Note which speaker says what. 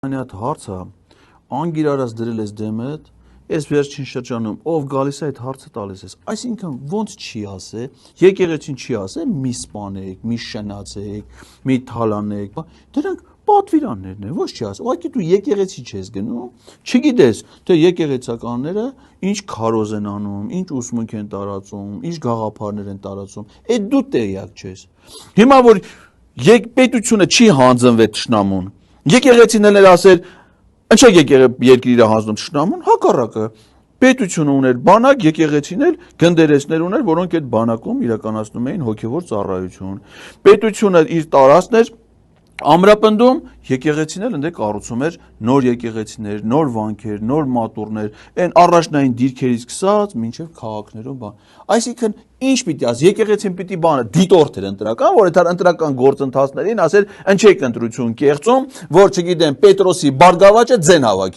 Speaker 1: Այդ հարցը անգիրարած դրել ես դեմդ, այս վերջին շրջանում ով գալիս է այդ հարցը տալիս ես, այսինքն ոնց չի ասե, եկեղեցին չի ասե մի սպանեք, մի շնացեք, մի թալանեք, դրանք պատվիրաններն են, ոչ չի ասե, ուղղակի դու եկեղեցի չես գնում, չգիտես, թե եկեղեցականները ինչ քարոզ են անում, ինչ ուսմունք են տարածում, ինչ գաղափարներ են տարածում, այդ դու տեղյակ չես։ Հիմա որ պետությունը չի հանձնվել թշնամուն, եկեղեցին էլ ասել, ինչա երկիրը հանձնում թշնամուն, հակառակը, պետությունը ուներ բանակ, եկեղեցին էլ գնդերեսներ ուներ, որոնք այդ բանակում իրականացնում էին հոգևոր ծառայություն։ Պետությունը իր տարածքներ ամրապնդում, եկեղեցին էլ ընդ կառուցում էր նոր եկեղեցիներ, նոր վանքեր, նոր մատուռներ, այն առաջնային դիրքերից սկսած մինչև քաղաքներում բան։ Այսինքն ինչ պիտի ասի, եկեղեցին պիտի բանը դիտորդ էր ընտրական, որ այդ ընտրական գործընթացներին ասել, ընչեք ընտրություն կեղծում, որ չգիտեմ Պետրոսի բարգավաճը ձեն հավաքի։